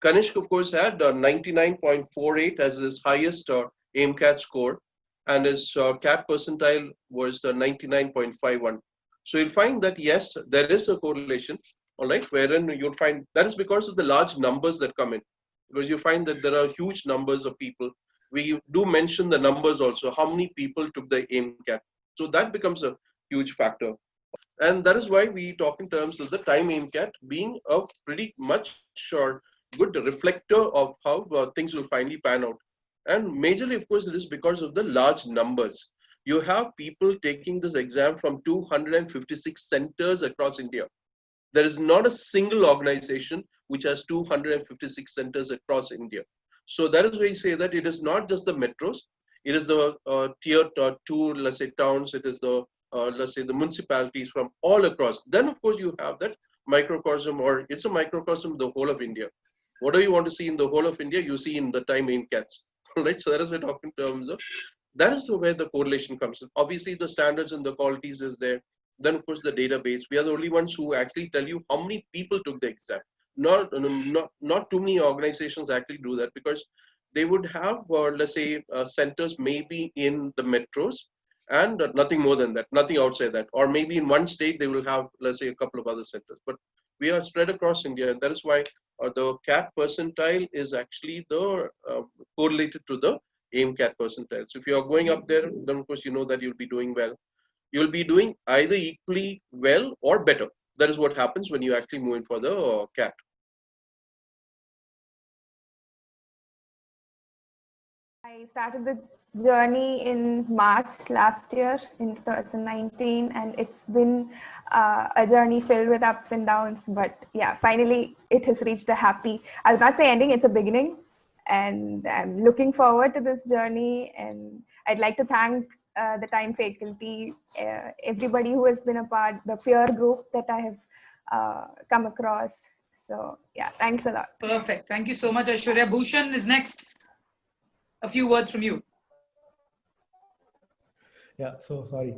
Kanishk, of course, had 99.48 as his highest AIMCAT score, and his CAT percentile was 99.51. So you'll find that yes, there is a correlation, all right, wherein you'll find that is because of the large numbers that come in, because you find that there are huge numbers of people. We do mention the numbers also, how many people took the AIMCAT. So that becomes a huge factor. And that is why we talk in terms of the time AIMCAT being a pretty much good reflector of how things will finally pan out. And majorly, of course, it is because of the large numbers. You have people taking this exam from 256 centers across India. There is not a single organization which has 256 centers across India. So that is why we say that it is not just the metros, it is the tier 2, let's say, towns, it is the let's say the municipalities from all across. Then of course you have that microcosm, or it's a microcosm of the whole of India. Whatever you want to see in the whole of India, you see in the time AIMCATs. Right? So that is what we're talking in terms of, that is where the correlation comes in. Obviously the standards and the qualities is there. Then of course the database. We are the only ones who actually tell you how many people took the exam. Not too many organizations actually do that, because they would have, let's say, centers maybe in the metros, and nothing more than that, nothing outside that. Or maybe in one state they will have, let's say, a couple of other centers. But we are spread across India, and that is why the CAT percentile is actually the correlated to the AIMCAT percentile. So if you are going up there, then of course you know that you'll be doing well. You'll be doing either equally well or better. That is what happens when you actually move in for the CAT. I started this journey in March last year, in 2019, and it's been a journey filled with ups and downs. But yeah, finally it has reached a happy, I'll not say ending, it's a beginning. And I'm looking forward to this journey. And I'd like to thank the Time faculty, everybody who has been a part, the peer group that I have come across. So yeah, thanks a lot. Perfect. Thank you so much, Aishwarya. Bhushan is next. A few words from you. Yeah, so sorry.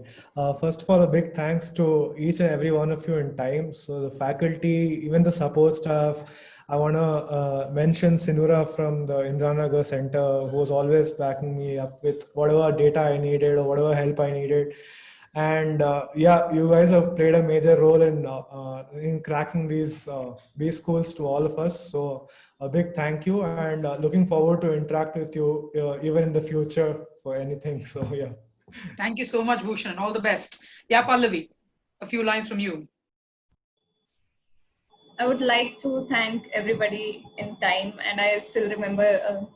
First of all, a big thanks to each and every one of you in Time. So the faculty, even the support staff. I want to mention Sinura from the Indranagar Center, who was always backing me up with whatever data I needed or whatever help I needed. And yeah, you guys have played a major role in cracking these schools to all of us. So a big thank you, and looking forward to interact with you even in the future for anything. So yeah. Thank you so much, Bhushan. All the best. Yeah, Pallavi, a few lines from you. I would like to thank everybody in Time, and I still remember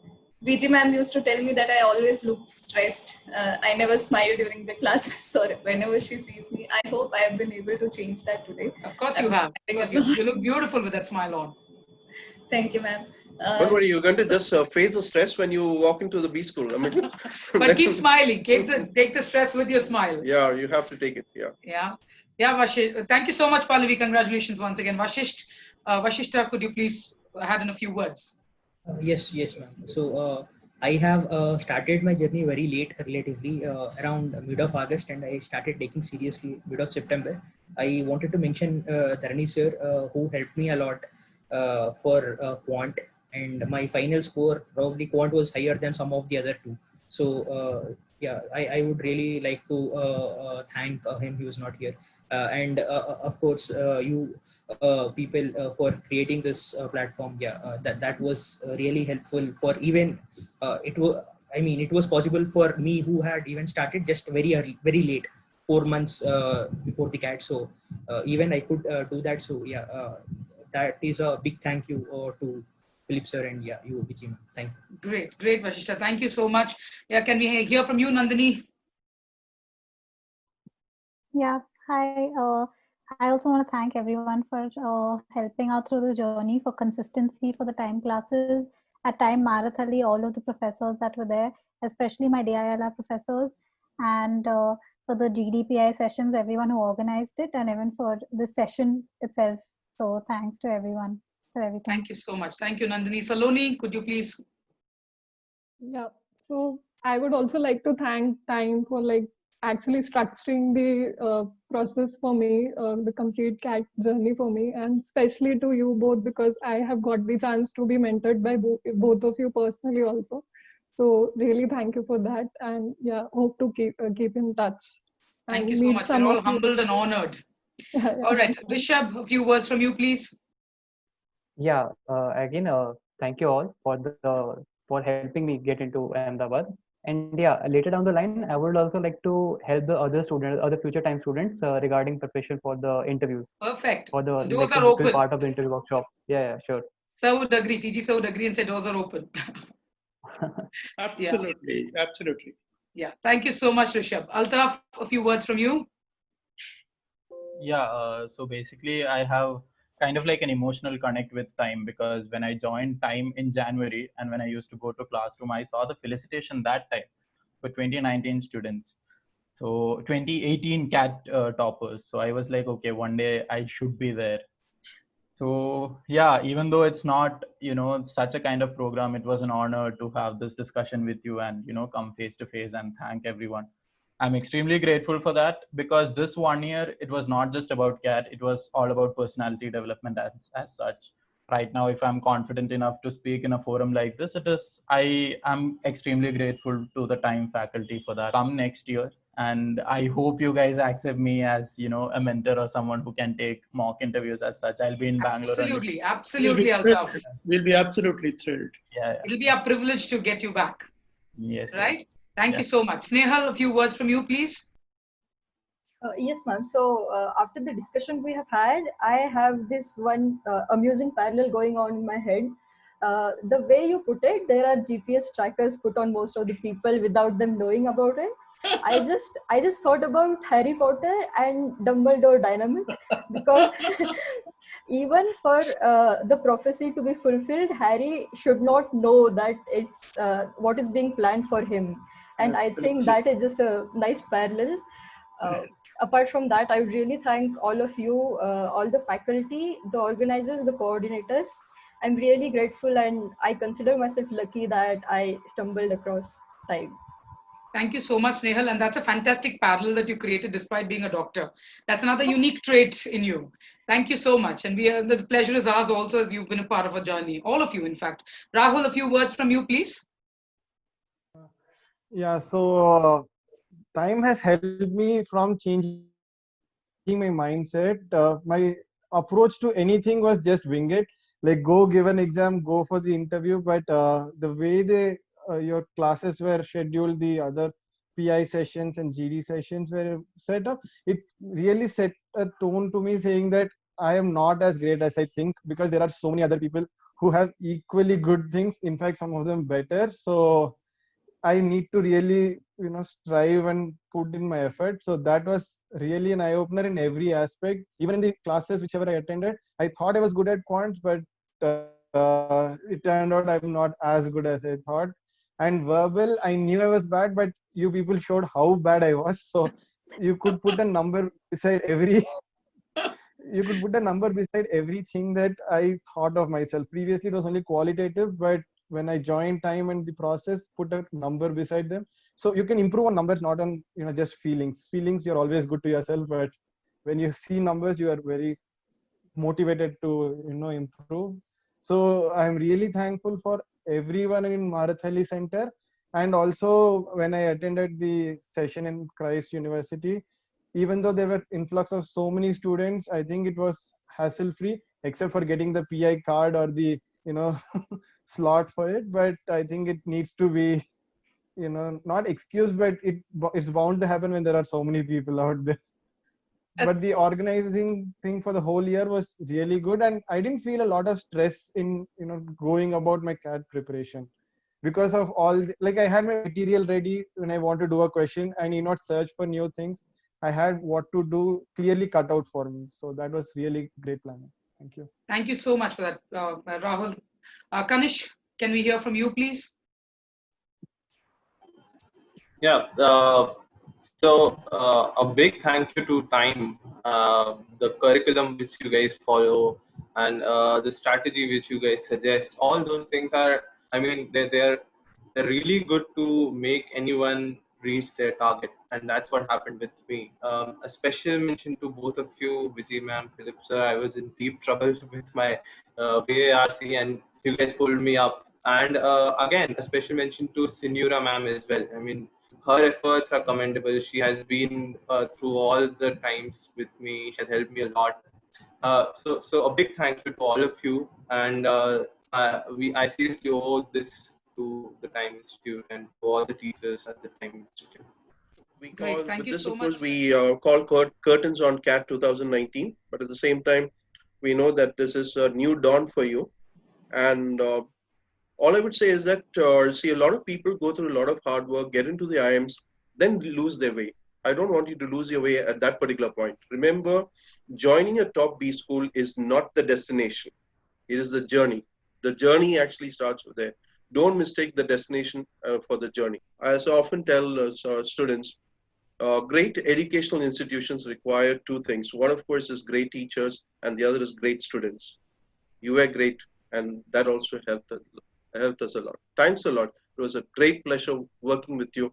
VG ma'am used to tell me that I always looked stressed. I never smile during the class, so whenever she sees me, I hope I have been able to change that today. Of course you have. You look beautiful with that smile on. Thank you, ma'am. Don't worry, you're going to just face the stress when you walk into the B school. I mean, but keep smiling. Take the stress with your smile. Yeah, you have to take it. Yeah. Yeah, Vashisht. Thank you so much, Pallavi. Congratulations once again. Vashishta, could you please add in a few words? Yes, ma'am. So I have started my journey very late, relatively around mid of August, and I started taking seriously mid of September. I wanted to mention Dharani sir, who helped me a lot for quant, and my final score, probably quant, was higher than some of the other two. So yeah, I would really like to thank him. He was not here. And of course, you people for creating this platform. Yeah, that was really helpful for even it was. I mean, it was possible for me, who had even started just very early, very late, 4 months before the CAT. So even I could do that. So yeah, that is a big thank you to Philip sir and you, Vijay. Thank you. Great, Vasishta. Thank you so much. Yeah, can we hear from you, Nandini? Yeah, hi. I also want to thank everyone for helping out through the journey, for consistency, for the time classes. At time Marathali, all of the professors that were there, especially my DILR professors, and for the GDPI sessions, everyone who organized it, and even for the session itself. So thanks to everyone for everything. Thank you so much. Thank you, Nandini. Saloni, could you please? Yeah. So I would also like to thank Time for like actually structuring the process for me, the complete CAT journey for me, and especially to you both because I have got the chance to be mentored by both of you personally also. So really thank you for that, and yeah, hope to keep in touch. Thank And you so meet much. some We're all of you. humbled and honored. Yeah, All right, Rishabh, a few words from you, please. Yeah, again, thank you all for helping me get into Ahmedabad. And yeah, later down the line, I would also like to help the other students, other future time students, regarding preparation for the interviews, Perfect. for the Doors like are to be open. part of the interview workshop. Yeah, sure. Sir would agree. TG sir would agree and say doors are open. Absolutely, absolutely. Yeah. Thank you so much, Rishabh. Altaf, a few words from you. Yeah, so basically I have kind of like an emotional connect with Time, because when I joined Time in January and when I used to go to classroom, I saw the felicitation that time for 2019 students. So 2018 CAT toppers. So I was like, okay, one day I should be there. So yeah, even though it's not, such a kind of program, it was an honor to have this discussion with you and, come face to face and thank everyone. I'm extremely grateful for that, because this 1 year, it was not just about CAT, it was all about personality development as such. Right now, if I'm confident enough to speak in a forum like this, I am extremely grateful to the Time faculty for that. Come next year, and I hope you guys accept me as, a mentor or someone who can take mock interviews as such. I'll be in Bangalore. Absolutely, We'll absolutely, be Altaf. thrilled. We'll be absolutely thrilled. Yeah. It'll be a privilege to get you back. Yes. Right? Thank Yeah. you so much. Snehal, a few words from you, please. Yes, ma'am. So after the discussion we have had, I have this one amusing parallel going on in my head. The way you put it, there are GPS trackers put on most of the people without them knowing about it. I just thought about Harry Potter and Dumbledore dynamic because even for the prophecy to be fulfilled, Harry should not know that it's what is being planned for him, and I think that is just a nice parallel. Apart from that, I would really thank all of you, all the faculty, the organizers, the coordinators. I'm really grateful and I consider myself lucky that I stumbled across Time. Thank you so much, Snehal. And that's a fantastic parallel that you created despite being a doctor. That's another unique trait in you. Thank you so much. And the pleasure is ours also, as you've been a part of a journey. All of you, in fact. Rahul, a few words from you, please. Yeah, so Time has helped me from changing my mindset. My approach to anything was just wing it, like go give an exam, go for the interview. But the way your classes were scheduled, the other PI sessions and GD sessions were set up, it really set a tone to me saying that I am not as great as I think, because there are so many other people who have equally good things, in fact some of them better. So I need to really, strive and put in my effort. So that was really an eye opener in every aspect. Even in the classes, whichever I attended, I thought I was good at quants, but it turned out I'm not as good as I thought. And verbal, I knew I was bad, but you people showed how bad I was. So you could put a number beside everything that I thought of myself. Previously, it was only qualitative, but when I joined Time and the process, put a number beside them. So you can improve on numbers, not on just feelings. Feelings, you're always good to yourself, but when you see numbers, you are very motivated to improve. So I'm really thankful for everyone in Marathali Center, and also when I attended the session in Christ University, even though there were influx of so many students, I think it was hassle free, except for getting the PI card or the slot for it. But I think it needs to be not excused, but it's bound to happen when there are so many people out there. but the organizing thing for the whole year was really good, and I didn't feel a lot of stress in going about my CAT preparation because of like I had my material ready. When I want to do a question, I need not search for new things. I had what to do clearly cut out for me, so that was really great planning. Thank you. Thank you so much for that, Rahul. Kanish, can we hear from you, please? Yeah. A big thank you to Time, the curriculum which you guys follow, and the strategy which you guys suggest. All those things are, I mean, they're really good to make anyone reach their target, and that's what happened with me. A special mention to both of you, Vijay ma'am, Philip sir. I was in deep trouble with my VARC, and you guys pulled me up. And again, a special mention to Sinura ma'am as well. I mean, her efforts are commendable. She has been through all the times with me. She has helped me a lot. So a big thank you to all of you. And I seriously owe this to the Time Institute and to all the teachers at the Time Institute. Great, thank With you this, so of much. course, we call curtains on CAT 2019, but at the same time, we know that this is a new dawn for you. And all I would say is that, see, a lot of people go through a lot of hard work, get into the IIMs, then lose their way. I don't want you to lose your way at that particular point. Remember, joining a top B school is not the destination. It is the journey. The journey actually starts with there. Don't mistake the destination for the journey. I so often tell students, great educational institutions require two things. One, of course, is great teachers, and the other is great students. You were great, and that also helped us a lot. Thanks a lot. It was a great pleasure working with you.